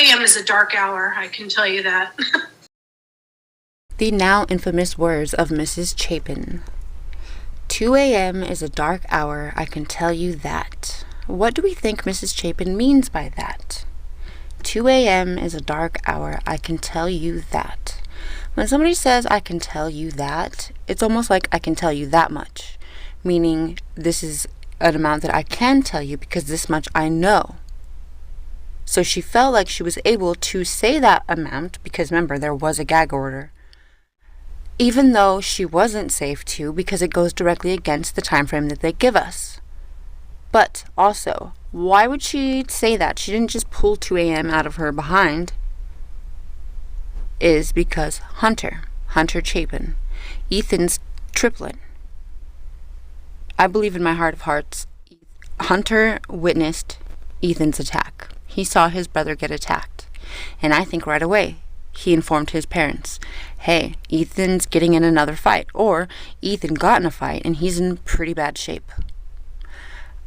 a.m. is a dark hour, I can tell you that. The now infamous words of Mrs. Chapin. 2 a.m. is a dark hour, I can tell you that. What do we think Mrs. Chapin means by that? 2 a.m. is a dark hour, I can tell you that. When somebody says, I can tell you that, it's almost like I can tell you that much. Meaning, this is an amount that I can tell you because this much I know. So she felt like she was able to say that amount, because remember, there was a gag order, even though she wasn't safe to, because it goes directly against the time frame that they give us. But also, why would she say that? She didn't just pull 2 a.m. out of her behind. Is because Hunter Chapin, Ethan's triplet. I believe in my heart of hearts, Hunter witnessed Ethan's attack. He saw his brother get attacked. And I think right away, he informed his parents, hey, Ethan's getting in another fight, or Ethan got in a fight and he's in pretty bad shape.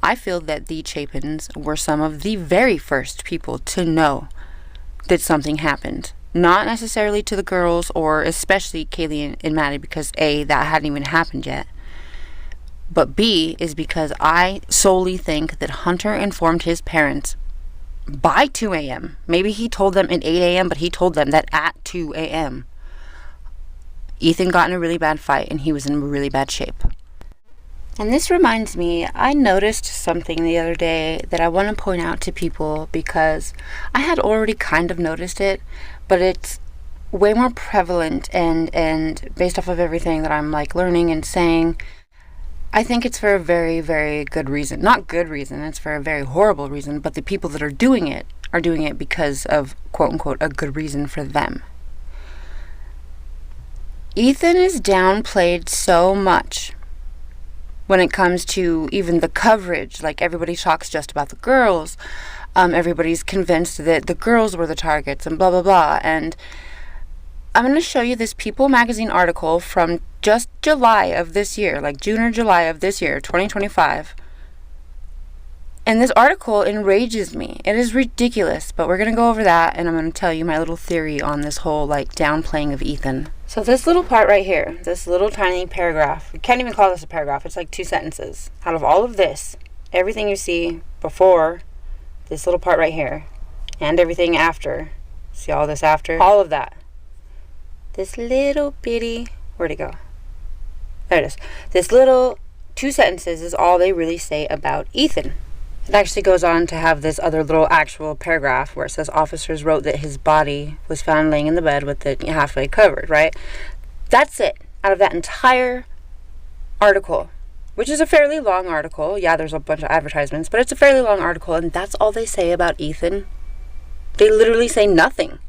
I feel that the Chapins were some of the very first people to know that something happened. Not necessarily to the girls, or especially Kaylee and Maddie, because A, that hadn't even happened yet. But B, is because I solely think that Hunter informed his parents by 2 a.m. Maybe he told them at 8 a.m., but he told them that at 2 a.m. Ethan got in a really bad fight and he was in really bad shape. And this reminds me, I noticed something the other day that I want to point out to people, because I had already kind of noticed it, but it's way more prevalent and based off of everything that I'm like learning and saying, I think it's for a very, very good reason. Not good reason, it's for a very horrible reason, but the people that are doing it because of, quote unquote, a good reason for them. Ethan is downplayed so much when it comes to even the coverage. Like, everybody talks just about the girls. Everybody's convinced that the girls were the targets and blah, blah, blah. And I'm going to show you this People magazine article from just July of this year, like June or July of this year, 2025. And this article enrages me. It is ridiculous, but we're going to go over that, and I'm going to tell you my little theory on this whole, like, downplaying of Ethan. So this little part right here, this little tiny paragraph, you can't even call this a paragraph, it's like 2 sentences. Out of all of this, everything you see before this little part right here, and everything after, see all this after, all of that. This little bitty, where'd it go? There it is. This little 2 sentences is all they really say about Ethan. It actually goes on to have this other little actual paragraph where it says officers wrote that his body was found laying in the bed with it halfway covered, right? That's it. Out of that entire article, which is a fairly long article. Yeah, there's a bunch of advertisements, but it's a fairly long article, and that's all they say about Ethan. They literally say nothing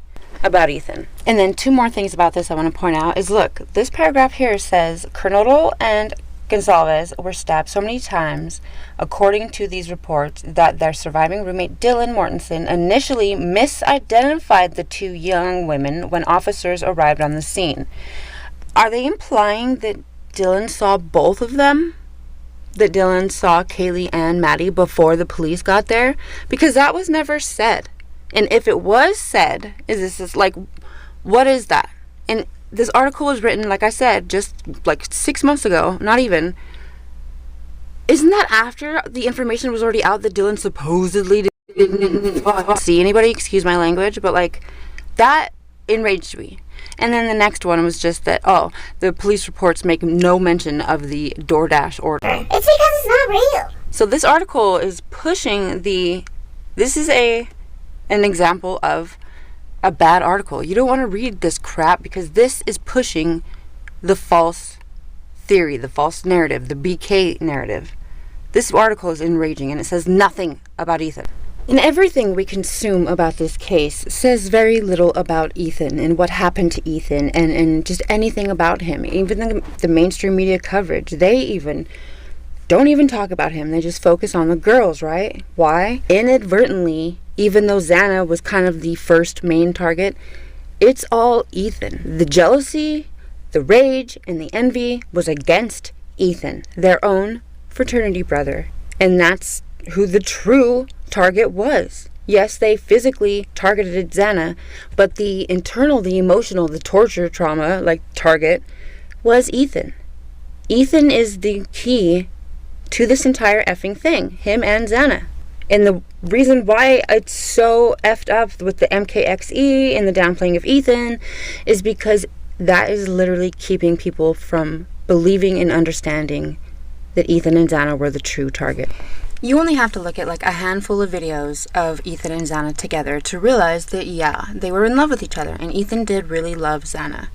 about Ethan. And then 2 more things about this I want to point out is, look, this paragraph here says Coronado and Goncalves were stabbed so many times, according to these reports, that their surviving roommate Dylan Mortensen initially misidentified the 2 young women when officers arrived on the scene. Are they implying that Dylan saw both of them? That Dylan saw Kaylee and Maddie before the police got there? Because that was never said. And if it was said, is this like, what is that? And this article was written, like I said, just like 6 months ago, not even. Isn't that after the information was already out that Dylan supposedly didn't see anybody? Excuse my language, but like, that enraged me. And then the next one was just that, the police reports make no mention of the DoorDash order. It's because it's not real. So this article is pushing this is an example of a bad article. You don't want to read this crap, because this is pushing the false theory, the false narrative, the BK narrative. This article is enraging, and it says nothing about Ethan. And everything we consume about this case says very little about Ethan and what happened to Ethan and just anything about him. Even the mainstream media coverage, they even don't even talk about him. They just focus on the girls, right? Why? Inadvertently, even though Xana was kind of the first main target, it's all Ethan. The jealousy, the rage, and the envy was against Ethan, their own fraternity brother. And that's who the true target was. Yes, they physically targeted Xana, but the internal, the emotional, the torture trauma, like, target was Ethan. Ethan is the key to this entire effing thing, him and Xana. And the reason why it's so effed up with the MKXE and the downplaying of Ethan is because that is literally keeping people from believing and understanding that Ethan and Xana were the true target. You only have to look at like a handful of videos of Ethan and Xana together to realize that, yeah, they were in love with each other, and Ethan did really love Xana.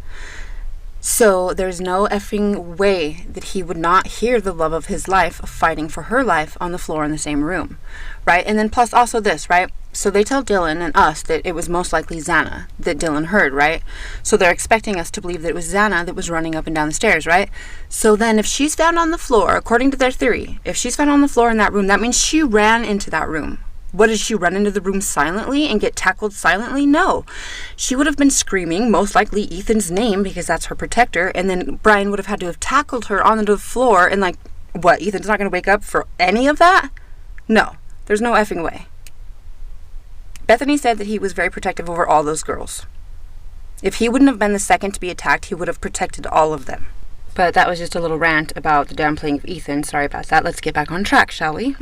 So there's no effing way that he would not hear the love of his life fighting for her life on the floor in the same room, right? And then plus also this, right? So they tell Dylan and us that it was most likely Xana that Dylan heard, right? So they're expecting us to believe that it was Xana that was running up and down the stairs, right? So then if she's found on the floor, according to their theory, if she's found on the floor in that room, that means she ran into that room. What, did she run into the room silently and get tackled silently? No. She would have been screaming, most likely Ethan's name, because that's her protector, and then Brian would have had to have tackled her onto the floor, and like, what, Ethan's not going to wake up for any of that? No. There's no effing way. Bethany said that he was very protective over all those girls. If he wouldn't have been the second to be attacked, he would have protected all of them. But that was just a little rant about the downplaying of Ethan. Sorry about that. Let's get back on track, shall we?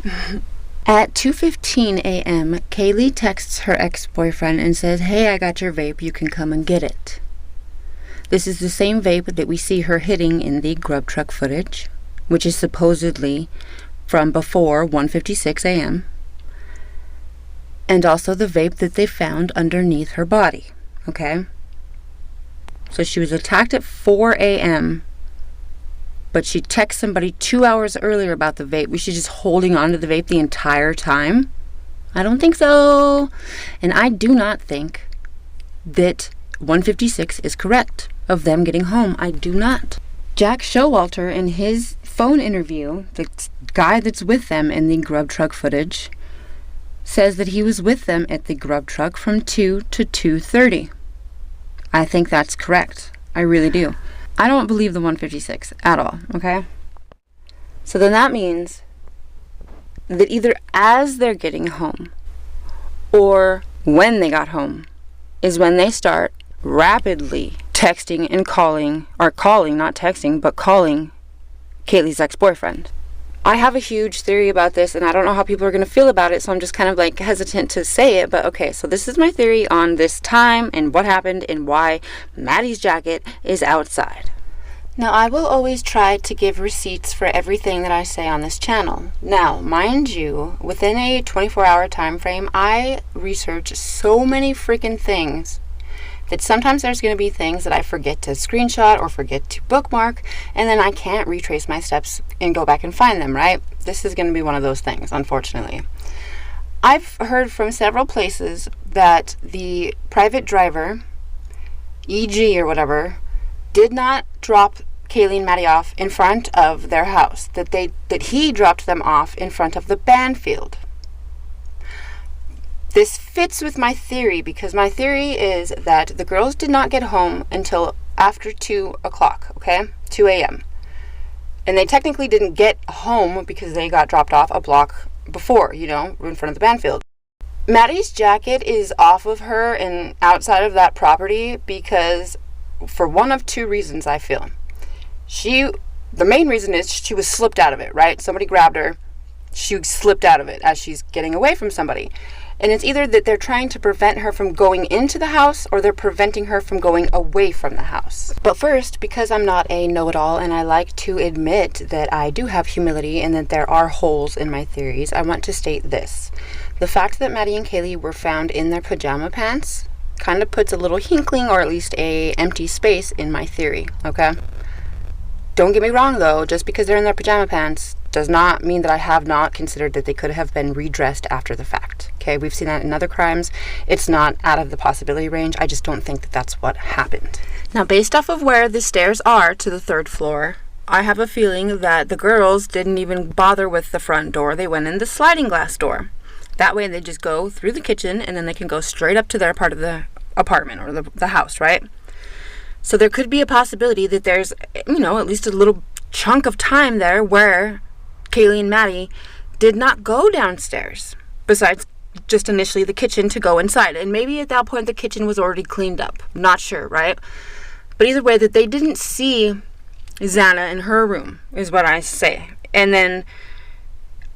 At 2:15 a.m., Kaylee texts her ex-boyfriend and says, "Hey, I got your vape. You can come and get it." This is the same vape that we see her hitting in the grub truck footage, which is supposedly from before 1:56 a.m., and also the vape that they found underneath her body, okay? So she was attacked at 4 a.m., but she texted somebody 2 hours earlier about the vape. Was she just holding on to the vape the entire time? I don't think so. And I do not think that 156 is correct of them getting home. I do not. Jack Showalter, in his phone interview, the guy that's with them in the grub truck footage, says that he was with them at the grub truck from 2 to 2:30. I think that's correct. I really do. I don't believe the 156 at all, okay? So then that means that either as they're getting home or when they got home is when they start rapidly texting and calling, or calling, not texting, but calling Kaylee's ex-boyfriend. I have a huge theory about this, and I don't know how people are going to feel about it, so I'm just kind of like hesitant to say it, but okay, so this is my theory on this time and what happened and why Maddie's jacket is outside. Now, I will always try to give receipts for everything that I say on this channel. Now, mind you, within a 24-hour time frame, I research so many freaking things that sometimes there's going to be things that I forget to screenshot or forget to bookmark, and then I can't retrace my steps and go back and find them, right? This is going to be one of those things, unfortunately. I've heard from several places that the private driver, EG or whatever, did not drop Kaylee and Maddie off in front of their house, that he dropped them off in front of the band field. This fits with my theory, because my theory is that the girls did not get home until after 2 o'clock, okay? 2 a.m. And they technically didn't get home because they got dropped off a block before, you know, in front of the band field. Maddie's jacket is off of her and outside of that property because for one of two reasons, I feel. The main reason is she was slipped out of it, right? Somebody grabbed her. She slipped out of it as she's getting away from somebody. And it's either that they're trying to prevent her from going into the house or they're preventing her from going away from the house. But first, because I'm not a know-it-all and I like to admit that I do have humility and that there are holes in my theories, I want to state this. The fact that Maddie and Kaylee were found in their pajama pants kind of puts a little hinkling, or at least a empty space, in my theory, okay? Don't get me wrong, though. Just because they're in their pajama pants does not mean that I have not considered that they could have been redressed after the fact. Okay, we've seen that in other crimes. It's not out of the possibility range. I just don't think that that's what happened. Now, based off of where the stairs are to the 3rd floor, I have a feeling that the girls didn't even bother with the front door. They went in the sliding glass door. That way they just go through the kitchen and then they can go straight up to their part of the apartment or the house, right? So there could be a possibility that there's, you know, at least a little chunk of time there where Kaylee and Maddie did not go downstairs. Besides, just initially the kitchen to go inside. And maybe at that point the kitchen was already cleaned up. Not sure, right? But either way, that they didn't see Xana in her room is what I say. And then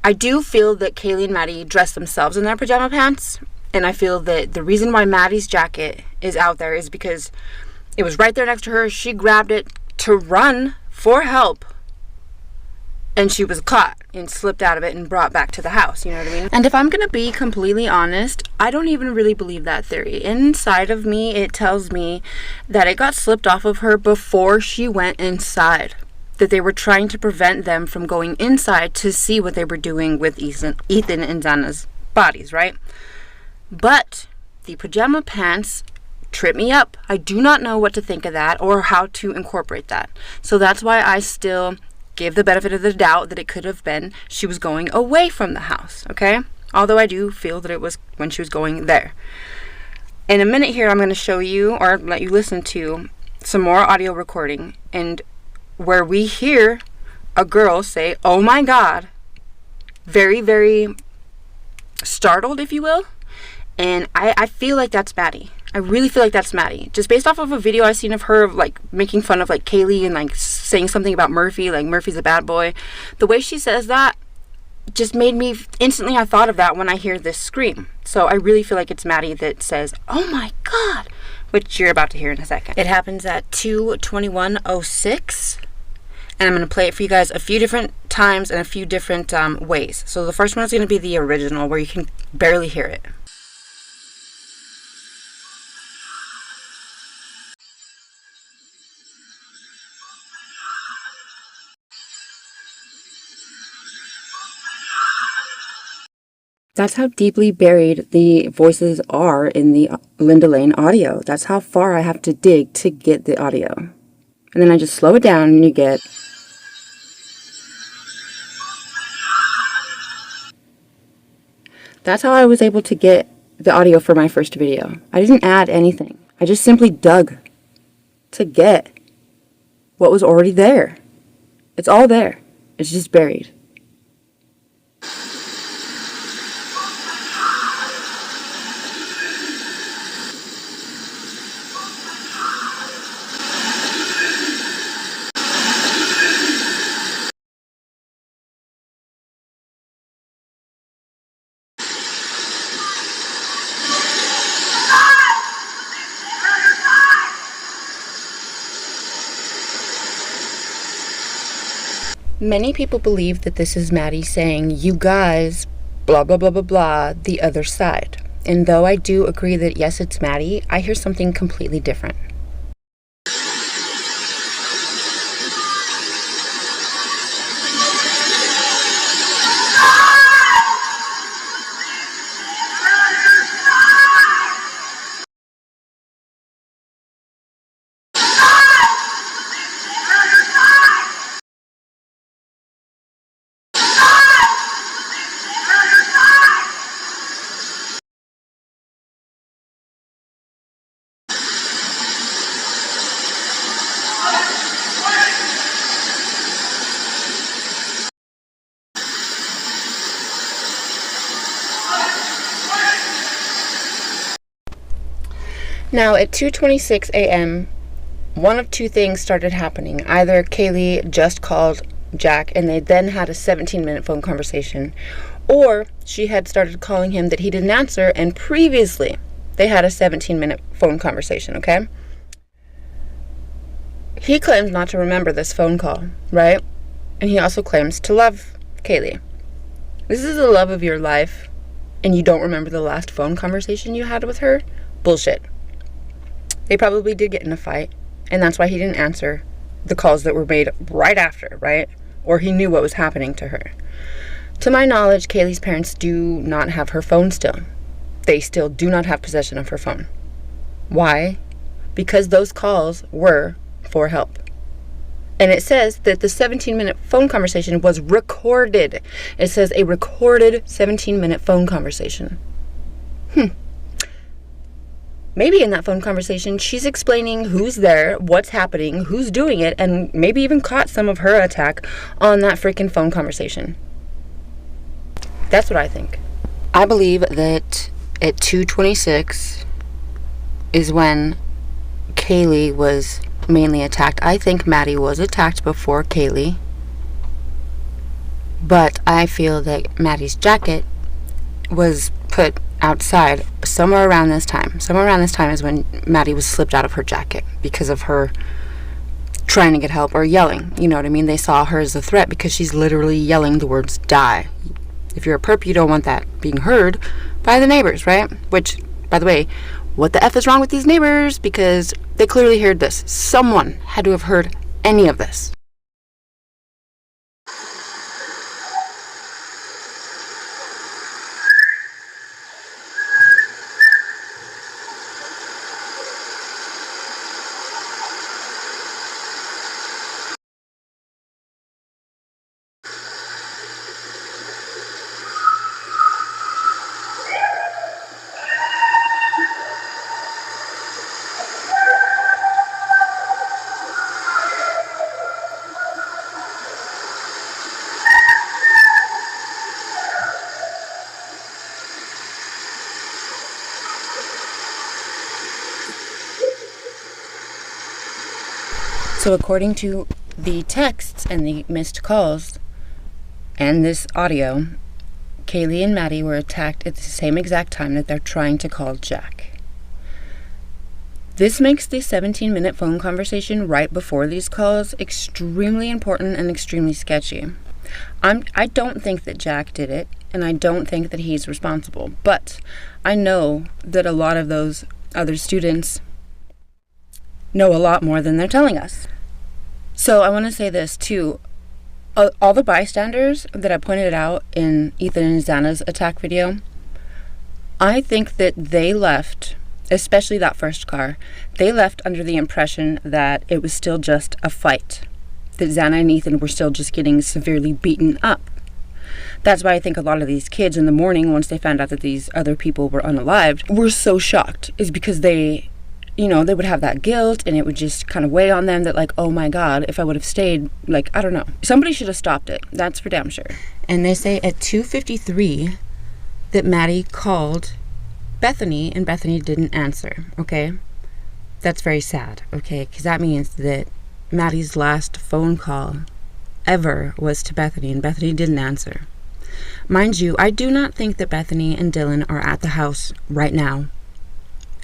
I do feel that Kaylee and Maddie dressed themselves in their pajama pants. And I feel that the reason why Maddie's jacket is out there is because it was right there next to her. She grabbed it to run for help. And she was caught and slipped out of it and brought back to the house. You know what I mean? And if I'm going to be completely honest, I don't even really believe that theory. Inside of me, it tells me that it got slipped off of her before she went inside. That they were trying to prevent them from going inside to see what they were doing with Ethan and Xana's bodies, right? But the pajama pants trip me up. I do not know what to think of that or how to incorporate that. So that's why I still give the benefit of the doubt that it could have been she was going away from the house, okay? Although I do feel that it was when she was going there. In a minute here, I'm going to show you or let you listen to some more audio recording and where we hear a girl say, "Oh my God," very, very startled, if you will. And I feel like that's Maddie. I really feel like that's Maddie. Just based off of a video I seen of her like making fun of like Kaylee and like saying something about Murphy, like Murphy's a bad boy. The way she says that just made me instantly, I thought of that when I hear this scream. So I really feel like it's Maddie that says, "Oh my God," which you're about to hear in a second. It happens at 2:21:06. And I'm going to play it for you guys a few different times and a few different ways. So the first one is going to be the original where you can barely hear it. That's how deeply buried the voices are in the Linda Lane audio. That's how far I have to dig to get the audio. And then I just slow it down and you get... That's how I was able to get the audio for my first video. I didn't add anything. I just simply dug to get what was already there. It's all there. It's just buried. Many people believe that this is Maddie saying, "You guys, blah, blah, blah, blah, blah, the other side." And though I do agree that yes, it's Maddie, I hear something completely different. Now, at 2:26 a.m., one of two things started happening. Either Kaylee just called Jack and they then had a 17-minute phone conversation, or she had started calling him that he didn't answer, and previously they had a 17-minute phone conversation, okay? He claims not to remember this phone call, right? And he also claims to love Kaylee. This is the love of your life, and you don't remember the last phone conversation you had with her? Bullshit. They probably did get in a fight, and that's why he didn't answer the calls that were made right after, right? Or he knew what was happening to her. To my knowledge, Kaylee's parents do not have her phone still. They still do not have possession of her phone. Why? Because those calls were for help. And it says that the 17-minute phone conversation was recorded. It says a recorded 17-minute phone conversation. Maybe in that phone conversation, she's explaining who's there, what's happening, who's doing it, and maybe even caught some of her attack on that freaking phone conversation. That's what I think. I believe that at 2:26 is when Kaylee was mainly attacked. I think Maddie was attacked before Kaylee, but I feel that Maddie's jacket was put outside somewhere around this time. Somewhere around this time is when Maddie was slipped out of her jacket because of her trying to get help or yelling. You know what I mean? They saw her as a threat because she's literally yelling the words die. If you're a perp, you don't want that being heard by the neighbors, right? Which, by the way, what the F is wrong with these neighbors? Because they clearly heard this. Someone had to have heard any of this. So according to the texts and the missed calls and this audio, Kaylee and Maddie were attacked at the same exact time that they're trying to call Jack. This makes the 17-minute phone conversation right before these calls extremely important and extremely sketchy. I don't think that Jack did it, and I don't think that he's responsible, but I know that a lot of those other students know a lot more than they're telling us. So I want to say this too. All the bystanders that I pointed out in Ethan and Xana's attack video, I think that they left, especially that first car, they left under the impression that it was still just a fight, that Xana and Ethan were still just getting severely beaten up. That's why I think a lot of these kids in the morning, once they found out that these other people were unalived, were so shocked, is because they would have that guilt, and it would just kind of weigh on them that, like, oh my God, if I would have stayed, like, I don't know. Somebody should have stopped it. That's for damn sure. And they say at 2:53 that Maddie called Bethany, and Bethany didn't answer, okay? That's very sad, okay? Because that means that Maddie's last phone call ever was to Bethany, and Bethany didn't answer. Mind you, I do not think that Bethany and Dylan are at the house right now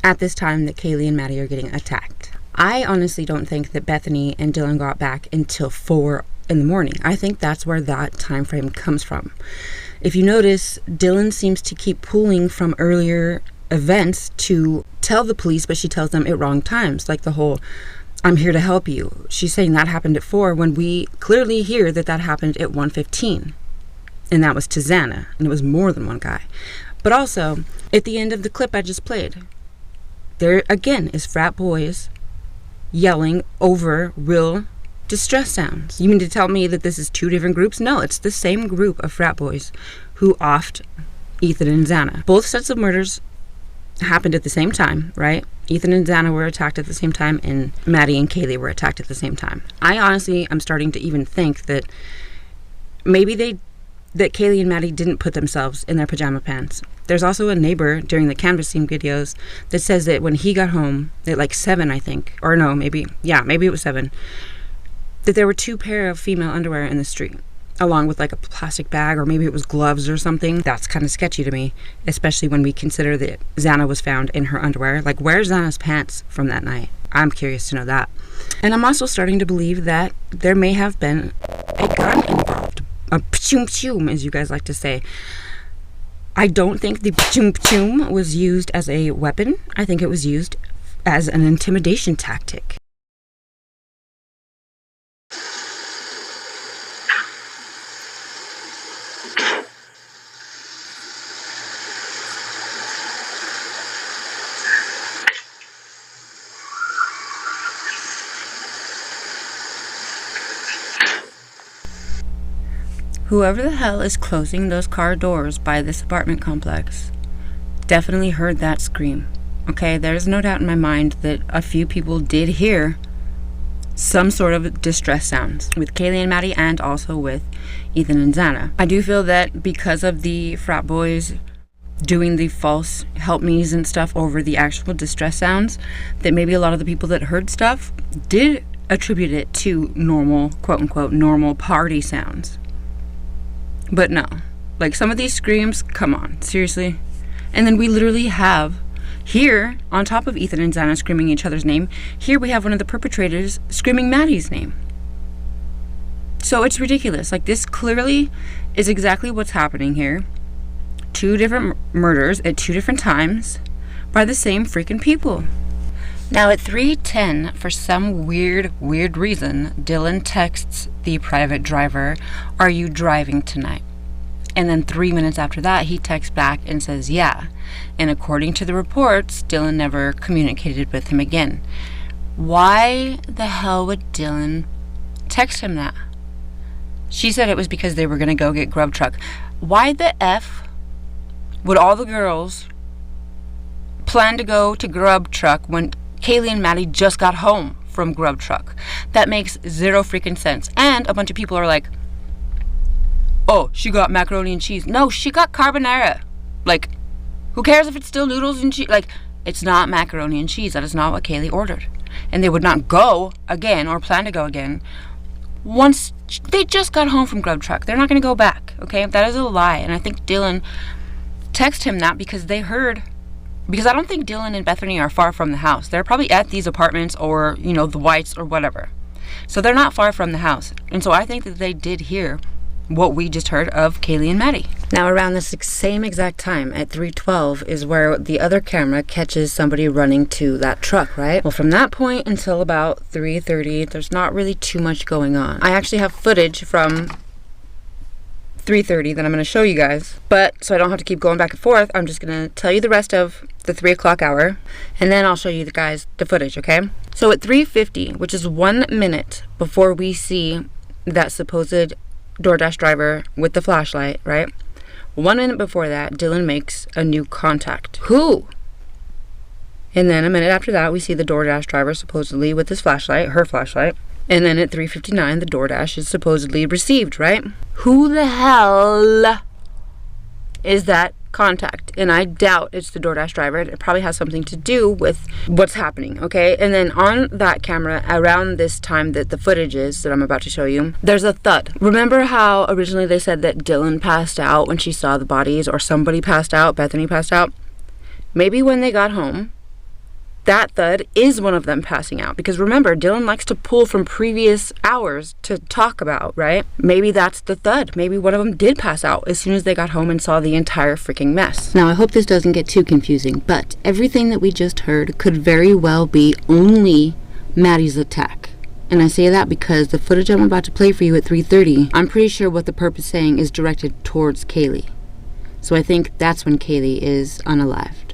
at this time that Kaylee and Maddie are getting attacked. I honestly don't think that Bethany and Dylan got back until 4 in the morning. I think that's where that time frame comes from. If you notice, Dylan seems to keep pulling from earlier events to tell the police, but she tells them at wrong times, like the whole I'm here to help you. She's saying that happened at 4 when we clearly hear that happened at 1:15, and that was to Xana, and it was more than one guy. But also, at the end of the clip I just played, there again is frat boys yelling over real distress sounds. You mean to tell me that this is 2 different groups? No, it's the same group of frat boys who offed Ethan and Xana. Both sets of murders happened at the same time, right? Ethan and Xana were attacked at the same time, and Maddie and Kaylee were attacked at the same time. I honestly am starting to even think that maybe that Kaylee and Maddie didn't put themselves in their pajama pants. There's also a neighbor during the canvassing videos that says that when he got home at like 7, I think, or no, maybe it was 7, that there were 2 pair of female underwear in the street, along with like a plastic bag, or maybe it was gloves or something. That's kind of sketchy to me, especially when we consider that Xana was found in her underwear. Like, where's Xana's pants from that night? I'm curious to know that. And I'm also starting to believe that there may have been a gun involved. A pchum, as you guys like to say. I don't think the pchum was used as a weapon. I think it was used as an intimidation tactic. Whoever the hell is closing those car doors by this apartment complex definitely heard that scream. Okay, there's no doubt in my mind that a few people did hear some sort of distress sounds with Kaylee and Maddie, and also with Ethan and Xana. I do feel that because of the frat boys doing the false help me's and stuff over the actual distress sounds, that maybe a lot of the people that heard stuff did attribute it to normal, quote unquote, normal party sounds. But no, like some of these screams, come on, seriously. And then we literally have here, on top of Ethan and Xana screaming each other's name, here we have one of the perpetrators screaming Maddie's name. So it's ridiculous. Like, this clearly is exactly what's happening here. 2 different murders at 2 different times by the same freaking people. Now at 3:10, for some weird reason, Dylan texts the private driver, "Are you driving tonight?" And then 3 minutes after that, he texts back and says, "Yeah." And according to the reports, Dylan never communicated with him again. Why the hell would Dylan text him that? She said it was because they were going to go get grub truck. Why the F would all the girls plan to go to grub truck when Kaylee and Maddie just got home from grub truck? That makes zero freaking sense. And a bunch of people are like, "Oh, she got macaroni and cheese." No, she got carbonara. Like, who cares if it's still noodles and cheese? Like, it's not macaroni and cheese. That is not what Kaylee ordered. And they would not go again or plan to go again once they just got home from grub truck. They're not going to go back, okay? That is a lie. And I think Dylan texted him that because they heard, because I don't think Dylan and Bethany are far from the house. They're probably at these apartments or, you know, the Whites or whatever. So they're not far from the house. And so I think that they did hear what we just heard of Kaylee and Maddie. Now around this same exact time at 3:12 is where the other camera catches somebody running to that truck, right? Well, from that point until about 3:30, there's not really too much going on. I actually have footage from 3:30 that I'm going to show you guys, but so I don't have to keep going back and forth, I'm just going to tell you the rest of the 3 o'clock hour, and then I'll show you the guys the footage, okay? So at 3:50, which is 1 minute before we see that supposed DoorDash driver with the flashlight, right? 1 minute before that, Dylan makes a new contact. Who? And then a minute after that, we see the DoorDash driver supposedly with his flashlight, her flashlight. And then at 3:59, the DoorDash is supposedly received, right? Who the hell is that contact? And I doubt it's the DoorDash driver. It probably has something to do with what's happening, okay? And then on that camera, around this time that the footage is that I'm about to show you, there's a thud. Remember how originally they said that Dylan passed out when she saw the bodies, or somebody passed out, Bethany passed out? Maybe when they got home, that thud is one of them passing out. Because remember, Dylan likes to pull from previous hours to talk about, right? Maybe that's the thud. Maybe one of them did pass out as soon as they got home and saw the entire freaking mess. Now, I hope this doesn't get too confusing, but everything that we just heard could very well be only Maddie's attack. And I say that because the footage I'm about to play for you at 3:30, I'm pretty sure what the perp is saying is directed towards Kaylee. So I think that's when Kaylee is unalived.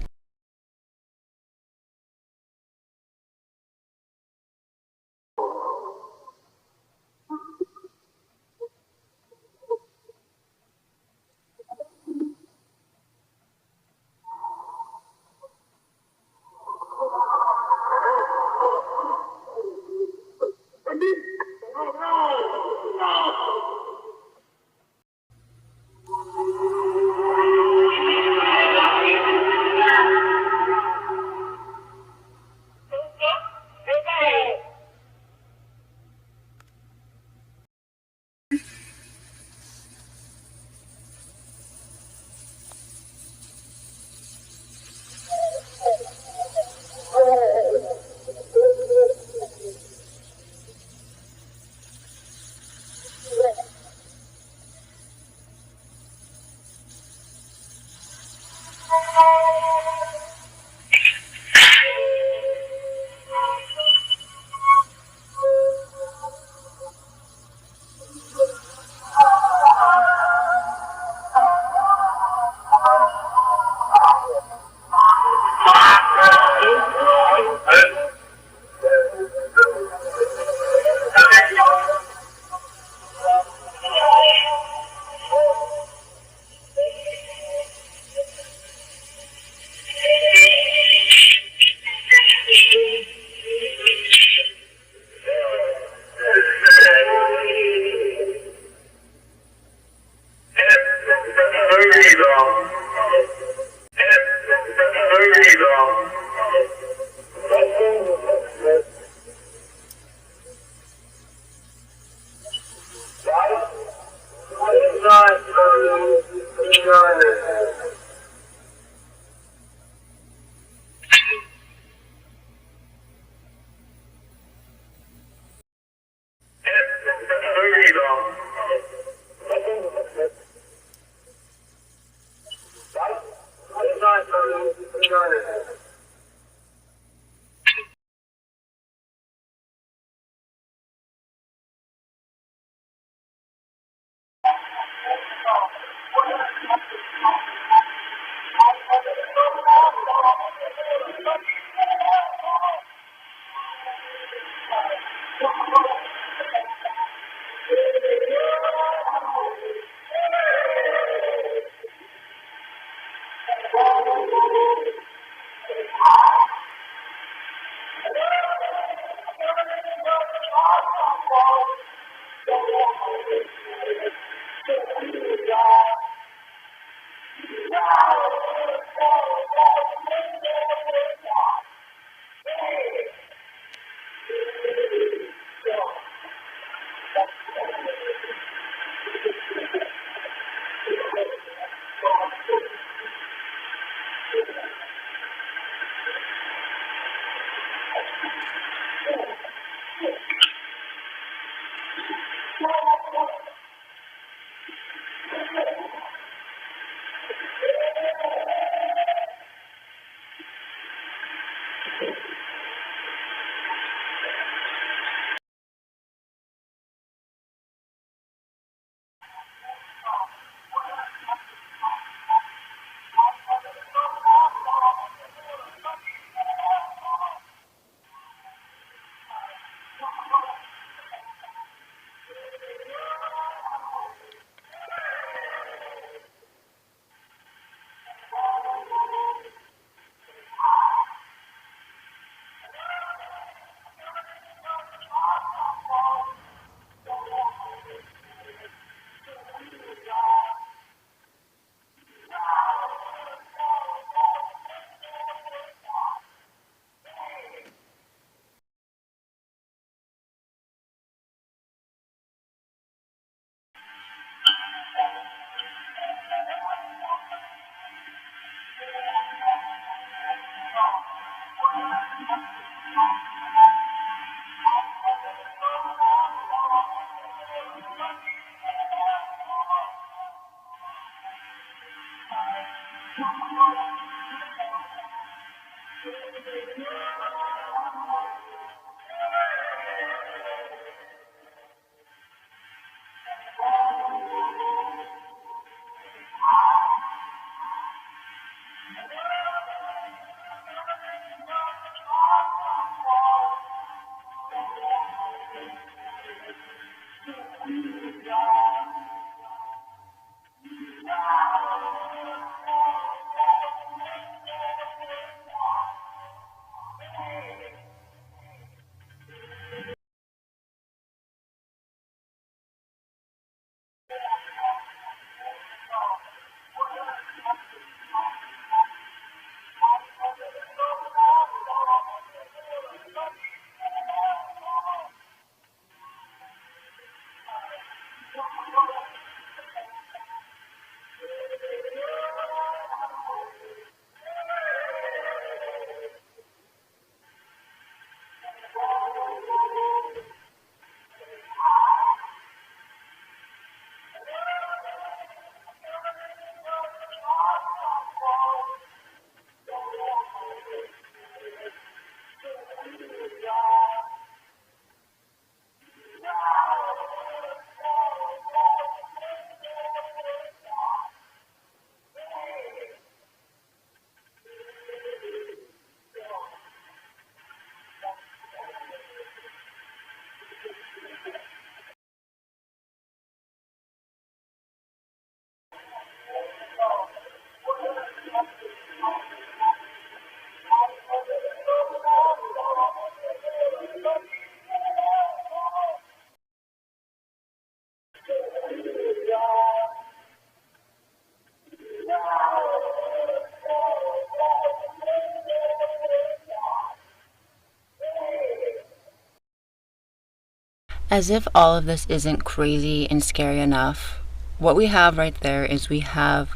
As if all of this isn't crazy and scary enough, what we have right there is we have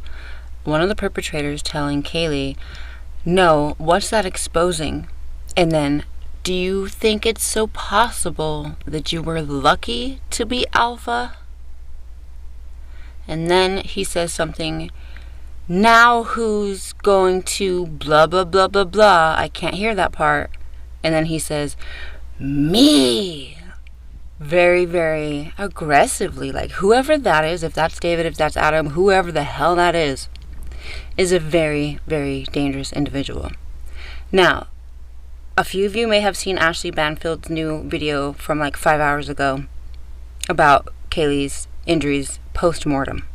one of the perpetrators telling Kaylee, "No, what's that exposing?" And then, "Do you think it's so possible that you were lucky to be alpha?" And then he says something, "Now who's going to blah blah blah blah blah?" I can't hear that part. And then he says, "Me!" Very, very aggressively. Like, whoever that is, if that's David, if that's Adam, whoever the hell that is a very, very dangerous individual. Now, a few of you may have seen Ashley Banfield's new video from like 5 hours ago about Kaylee's injuries post-mortem.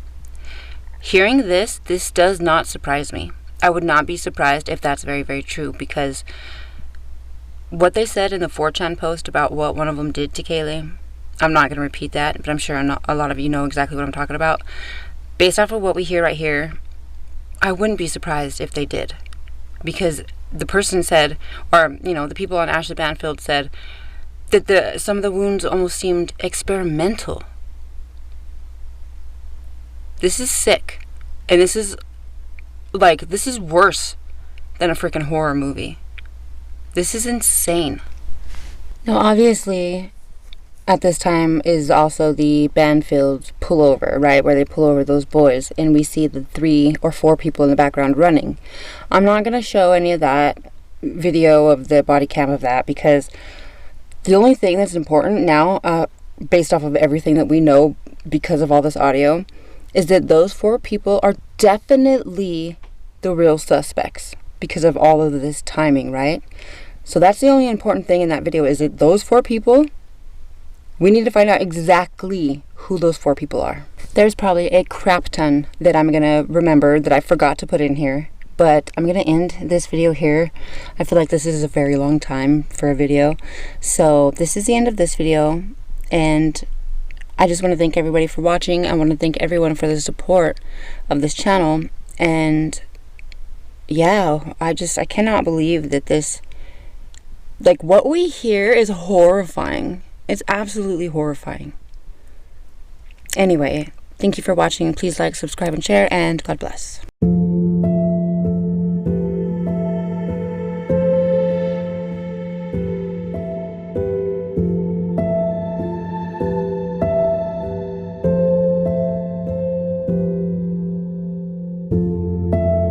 Hearing this does not surprise me. I would not be surprised if that's very, very true, because what they said in the 4chan post about what one of them did to Kaylee, I'm not going to repeat that, but I'm sure a lot of you know exactly what I'm talking about. Based off of what we hear right here, I wouldn't be surprised if they did. Because the person said, or, you know, the people on Ashley Banfield said that some of the wounds almost seemed experimental. This is sick. And this is worse than a freaking horror movie. This is insane. Now, obviously, at this time is also the Banfield pullover, right? Where they pull over those boys, and we see the 3 or 4 people in the background running. I'm not going to show any of that video of the body cam of that, because the only thing that's important now, based off of everything that we know because of all this audio, is that those 4 people are definitely the real suspects because of all of this timing, right? So that's the only important thing in that video, is that those 4 people, we need to find out exactly who those 4 people are. There's probably a crap ton that I'm going to remember that I forgot to put in here, but I'm going to end this video here. I feel like this is a very long time for a video. So this is the end of this video, and I just want to thank everybody for watching. I want to thank everyone for the support of this channel. And yeah, I cannot believe that this, like, what we hear is horrifying. It's absolutely horrifying. Anyway, thank you for watching. Please like, subscribe, and share, and God bless.